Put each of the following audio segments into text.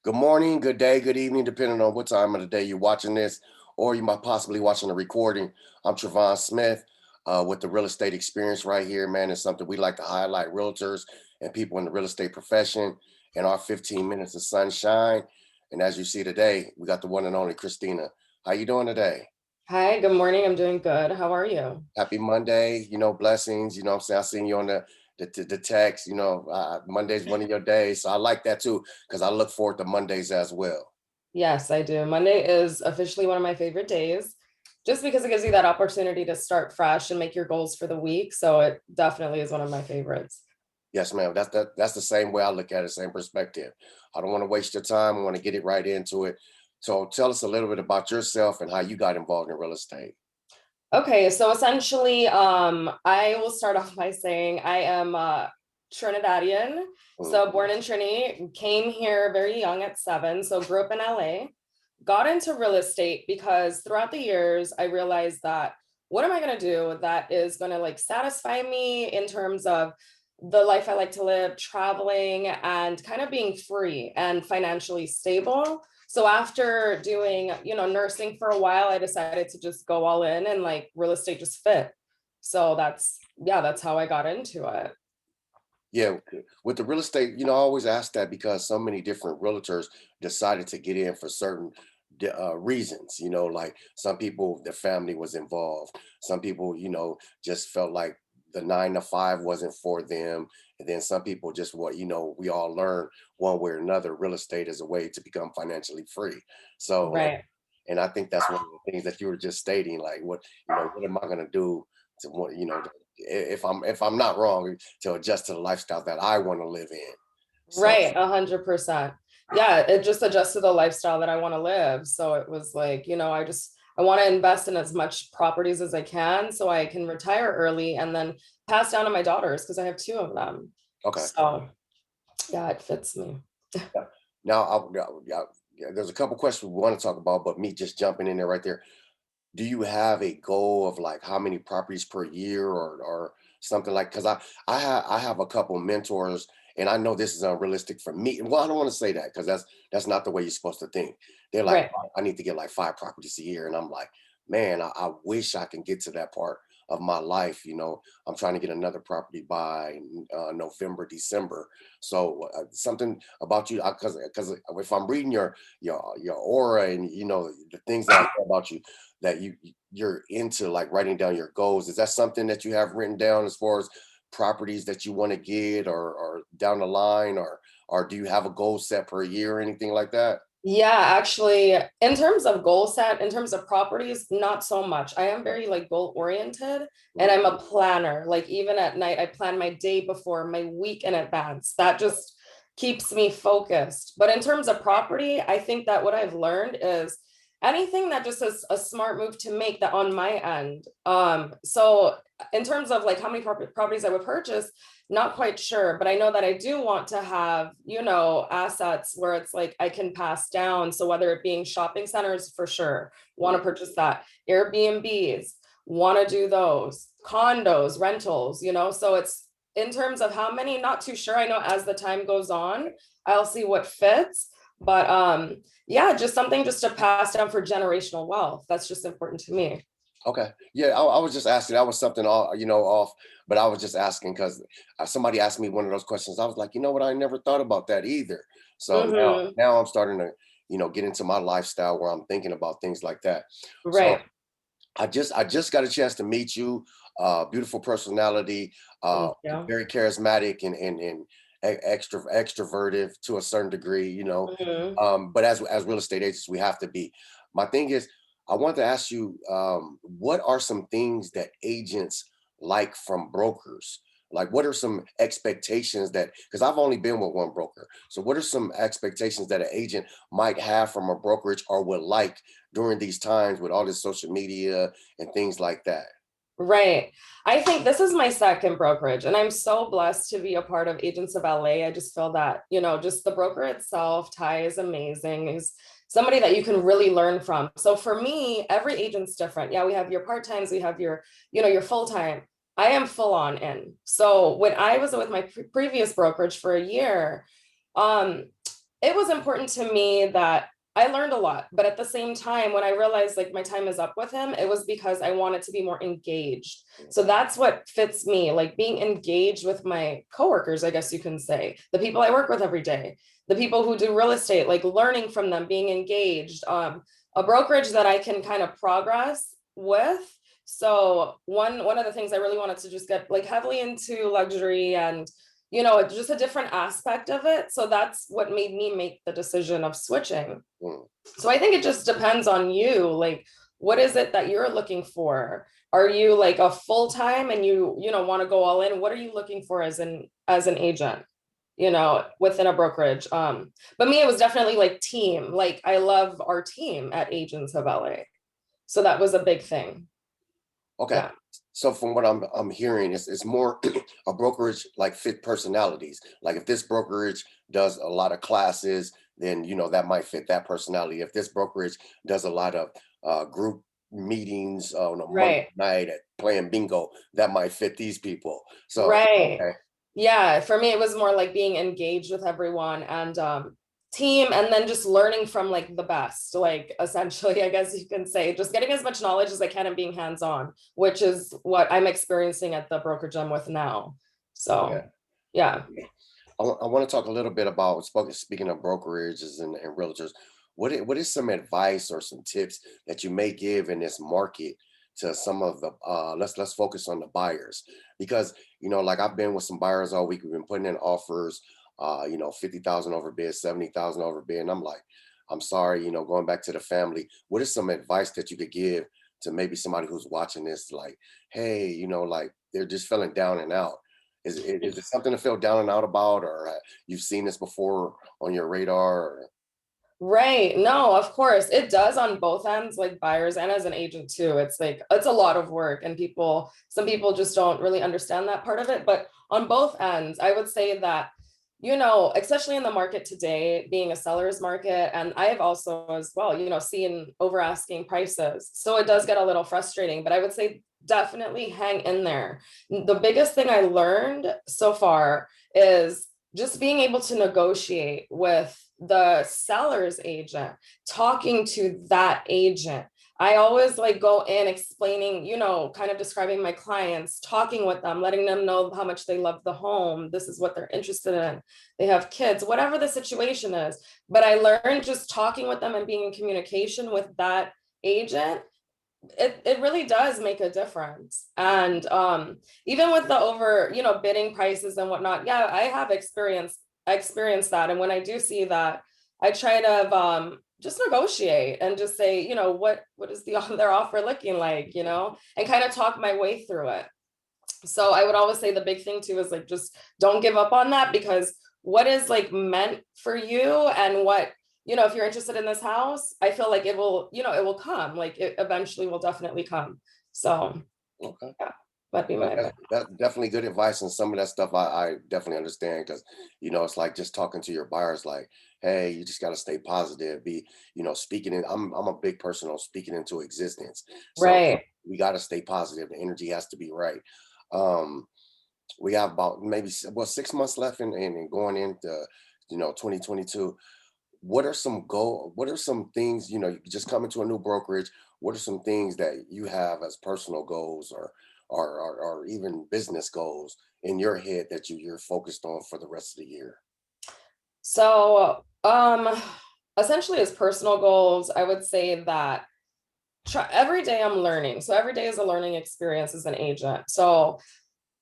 Good morning, good day, good evening, depending on what time of the day you're watching this, or you might possibly watching a recording. I'm TRAVON Smith with the real estate experience right here, man. It's something we like to highlight realtors and people in the real estate profession in our 15 minutes of sunshine. And as you see today, we got the one and only Christina. How you doing today? Hi, good morning. I'm doing good. How are you? Happy Monday, blessings. You know what I'm saying? I seen you on the text, Monday's one of your days. So I like that too, because I look forward to Mondays as well. Yes, I do. Monday is officially one of my favorite days, just because it gives you that opportunity to start fresh and make your goals for the week. So it definitely is one of my favorites. Yes, ma'am. That's the same way I look at it, same perspective. I don't want to waste your time. I want to get it right into it. So tell us a little bit about yourself and how you got involved in real estate. Okay, so essentially, I will start off by saying I am Trinidadian. Mm, So born in Trinity, came here very young at 7, so grew up in LA. Got into real estate because throughout the years, I realized that what am I going to do that is going to like satisfy me in terms of the life I like to live, traveling, and kind of being free and financially stable. So after doing, nursing for a while, I decided to just go all in and like real estate just fit. So that's how I got into it. yeah, with the real estate, I always ask that because so many different realtors decided to get in for certain reasons. Like some people, their family was involved. Some people, just felt like the 9 to 5 wasn't for them. And then some people just we all learn one way or another. Real estate is a way to become financially free. So, Right. and I think that's one of the things that you were just stating. Like, what am I going to do to want, if I'm not wrong, to adjust to the lifestyle that I want to live in. So Right, 100%. Yeah, it just adjusts to the lifestyle that I want to live. So it was like, I want to invest in as much properties as I can so I can retire early and then pass down to my daughters because I have two of them. okay. So yeah, it fits me. Yeah. Now, there's a couple questions we want to talk about, but me just jumping in there right there. Do you have a goal of like how many properties per year or something like? Because I have a couple mentors, and I know this is unrealistic for me. Well, I don't want to say that because that's not the way you're supposed to think. They're like, Right. I need to get like 5 properties a year, and I'm like, man, I wish I can get to that part of my life. I'm trying to get another property by November, December. So something about you, because if I'm reading your aura and the things that I know about you, that you're into like writing down your goals. Is that something that you have written down as far as properties that you want to get or down the line, or do you have a goal set per year or anything like that? Yeah, actually, in terms of goal set, in terms of properties, not so much. I am very like goal oriented and Mm, I'm a planner. Like even at night, I plan my day before, my week in advance. That just keeps me focused. But in terms of property, I think that what I've learned is anything that just is a smart move to make that on my end. So in terms of like how many properties I would purchase, not quite sure, but I know that I do want to have, assets where it's like I can pass down. So whether it being shopping centers for sure, want mm. to purchase that, Airbnbs, want to do those, condos, rentals, so it's in terms of how many, not too sure. I know as the time goes on, I'll see what fits. But yeah, just something just to pass down for generational wealth. That's just important to me. Okay. Yeah, I was just asking. That was something off, but I was just asking because somebody asked me one of those questions. I was like, you know what? I never thought about that either. So now, Hmm. now I'm starting to, get into my lifestyle where I'm thinking about things like that. So Right. I just got a chance to meet you. Beautiful personality, Thank you. very charismatic and extroverted to a certain degree. Mhm. But as real estate agents, we have to be. My thing is, I want to ask you, what are some things that agents like from brokers? Like, what are some expectations that? Because I've only been with one broker. So, what are some expectations that an agent might have from a brokerage or would like during these times with all this social media and things like that? Right. I think this is my second brokerage, and I'm so blessed to be a part of Agents of LA. I just feel that, just the broker itself, Ty is amazing. He's somebody that you can really learn from. So for me, every agent's different. Yeah, we have your part-times, we have your, your full-time. I am full on in. So when I was with my previous brokerage for a year, um, it was important to me that I learned a lot, but at the same time, when I realized like my time is up with him, it was because I wanted to be more engaged. So that's what fits me, like being engaged with my coworkers, I guess you can say, the people I work with every day, the people who do real estate, like learning from them, being engaged, a brokerage that I can kind of progress with. So one of the things I really wanted to just get like heavily into luxury and just a different aspect of it. So that's what made me make the decision of switching. Mm. So I think it just depends on you. Like, what is it that you're looking for? Are you like a full-time and you want to go all in? What are you looking for as an agent, within a brokerage? But me, it was definitely like team. Like I love our team at Agents of LA. So that was a big thing. Okay. Yeah. So from what I'm hearing, it's more a brokerage like fit personalities. Like if this brokerage does a lot of classes, then that might fit that personality. If this brokerage does a lot of group meetings on a Monday Right. night at playing bingo, that might fit these people. So Right. okay, Yeah, for me, it was more like being engaged with everyone and team, and then just learning from like the best, like essentially, I guess you can say, just getting as much knowledge as I can and being hands-on, which is what I'm experiencing at the brokerage I'm with now. So, okay. yeah. I want to talk a little bit about speaking of brokerages and realtors. What is some advice or some tips that you may give in this market to some of the let's focus on the buyers, because like I've been with some buyers all week. We've been putting in offers, 50,000 over bid, 70,000 over bid, and I'm like, I'm sorry, going back to the family. What is some advice that you could give to maybe somebody who's watching this, like, hey, like they're just feeling down and out? Is it something to feel down and out about, or you've seen this before on your radar? Or, Right. No, of course. It does on both ends, like buyers and as an agent too. It's like it's a lot of work and some people just don't really understand that part of it. But on both ends, I would say that, especially in the market today, being a seller's market, and I have also as well, seen over asking prices. So it does get a little frustrating, but I would say definitely hang in there. The biggest thing I learned so far is just being able to negotiate with the seller's agent, talking to that agent. I always like go in explaining, kind of describing my clients, talking with them, letting them know how much they love the home. This is what they're interested in. They have kids, whatever the situation is. But I learned just talking with them and being in communication with that agent, it really does make a difference. And even with the over bidding prices and whatnot, yeah, I have experienced that. And when I do see that, I try to just negotiate and just say, what is their offer looking like, and kind of talk my way through it. So I would always say the big thing too is like just don't give up on that, because what is like meant for you and what, if you're interested in this house, I feel like it will come, like it eventually will definitely come. So okay. yeah, that'd be my advice. That's definitely good advice, and some of that stuff I definitely understand, because it's like just talking to your buyers, like, hey, you just got to stay positive, be speaking in. I'm a big person on speaking into existence, so Right. we got to stay positive. The energy has to be right. Um, we have about maybe 6 months left, and going into 2022. What are some things, you just come into a new brokerage, what are some things that you have as personal goals, or even business goals in your head that you're focused on for the rest of the year? So essentially as personal goals, I would say that every day I'm learning. So every day is a learning experience as an agent. So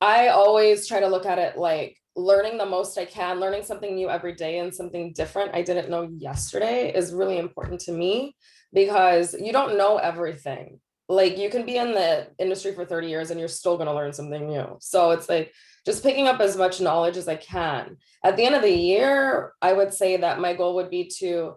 I always try to look at it like learning the most I can, learning something new every day and something different I didn't know yesterday is really important to me, because you don't know everything. Like you can be in the industry for 30 years and you're still going to learn something new. So it's like just picking up as much knowledge as I can. At the end of the year, I would say that my goal would be to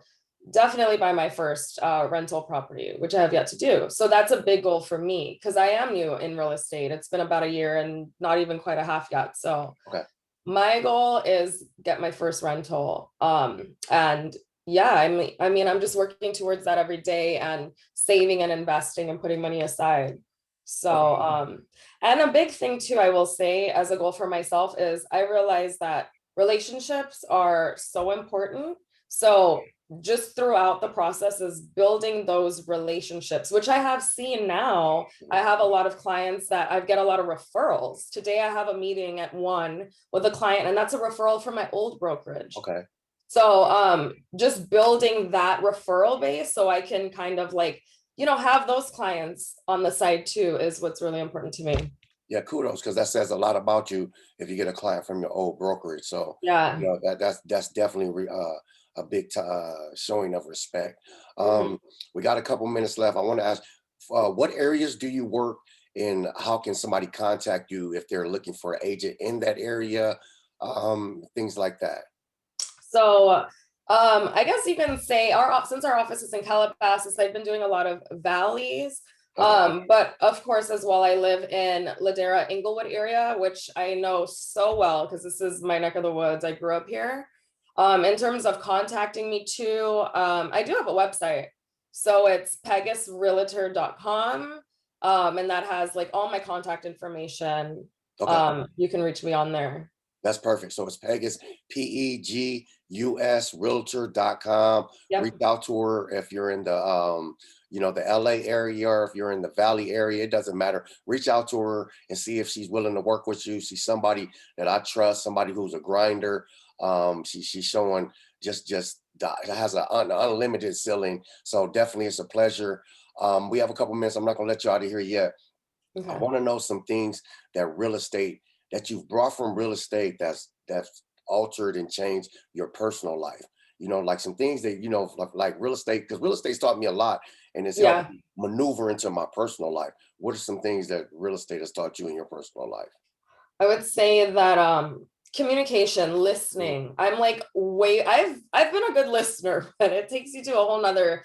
definitely buy my first rental property, which I have yet to do. So that's a big goal for me because I am new in real estate. It's been about a year and not even quite a half yet. So Okay. my goal is get my first rental. And yeah, I mean, I'm just working towards that every day and saving and investing and putting money aside. So, Okay. and a big thing too, I will say as a goal for myself is I realize that relationships are so important. So just throughout the process is building those relationships, which I have seen now. I have a lot of clients that I get a lot of referrals. Today I have a meeting at 1 with a client, and that's a referral from my old brokerage. Okay. So just building that referral base so I can kind of like, have those clients on the side too is what's really important to me. Yeah, kudos, because that says a lot about you if you get a client from your old brokerage. So, Yeah. that's definitely a big showing of respect. Mhm. We got a couple minutes left. I want to ask, what areas do you work in? How can somebody contact you if they're looking for an agent in that area? Things like that. So I guess you can say since our office is in Calabasas, I've been doing a lot of valleys. Okay. But of course, as well, I live in Ladera, Inglewood area, which I know so well because this is my neck of the woods. I grew up here. In terms of contacting me too, I do have a website. So it's pegusrealtor.com. And that has like all my contact information. Okay. You can reach me on there. That's perfect. So it's Pegus, Pegus, realtor.com. Reach Yep. out to her if you're in the LA area, or if you're in the Valley area, it doesn't matter. Reach out to her and see if she's willing to work with you. She's somebody that I trust, somebody who's a grinder. She's showing has an unlimited ceiling. So definitely it's a pleasure. We have a couple minutes. I'm not gonna let you out of here yet. I Okay. want to know some things that you've brought from real estate that's altered and changed your personal life. Like some things that like real estate, because real estate's taught me a lot, and it's helped Yeah. me maneuver into my personal life. What are some things that real estate has taught you in your personal life? I would say that communication, Mm. listening. I'm like I've been a good listener, but it takes you to a whole another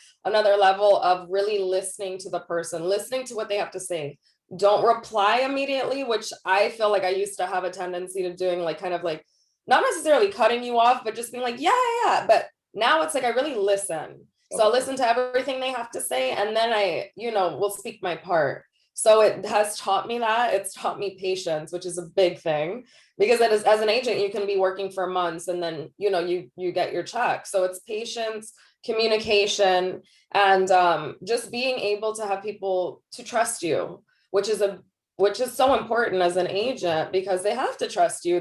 level of really listening to the person, listening to what they have to say. Don't reply immediately, which I feel like I used to have a tendency to doing, like kind of like not necessarily cutting you off, but just being like, yeah, yeah, yeah. But now it's like I really listen. So I Okay. listen to everything they have to say, and then I, will speak my part. So it has taught me that. It's taught me patience, which is a big thing because it is, as an agent, you can be working for months and then, you get your check. So it's patience, communication, and just being able to have people to trust you, which is so important as an agent because they have to trust you.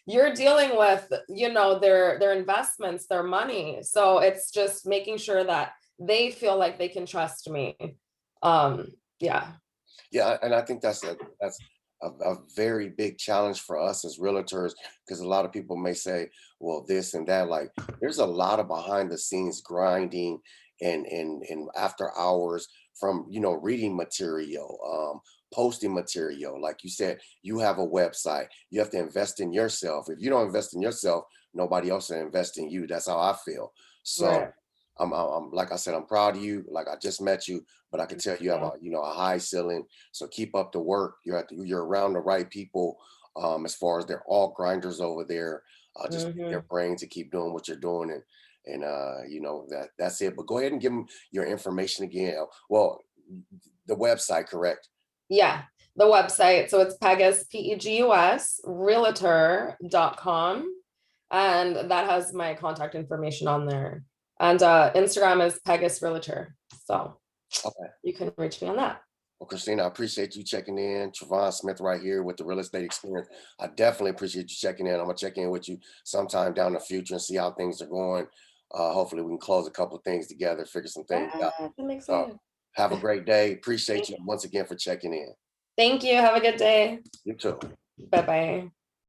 You're dealing with, their investments, their money. So it's just making sure that they feel like they can trust me. Yeah. Yeah, and I think that's a very big challenge for us as realtors, because a lot of people may say, well, this and that. Like, there's a lot of behind the scenes grinding and after hours, from reading material, posting material. Like you said, you have a website. You have to invest in yourself. If you don't invest in yourself, nobody else will invest in you. That's how I feel. So Right. I'm like I said, I'm proud of you. Like, I just met you, but I can tell you have Yeah. a high ceiling. So keep up the work. You're around the right people. As far as they're all grinders over there. Just pick their Mhm. brains to keep doing what you're doing, and that's it. But go ahead and give them your information again. Well, the website, correct? Yeah, the website. So it's Pegus, Pegus, realtor.com. And that has my contact information on there. And Instagram is Pegus Realtor. So Okay. you can reach me on that. Well, Christina, I appreciate you checking in. TRAVON Smith right here with the real estate experience. I definitely appreciate you checking in. I'm gonna check in with you sometime down the future and see how things are going. Hopefully we can close a couple of things together, figure some things out. Yeah, I'm So excited. have a great day. Appreciate Thank you you. once again for checking in. Thank you. Have a good day. You too. Bye bye.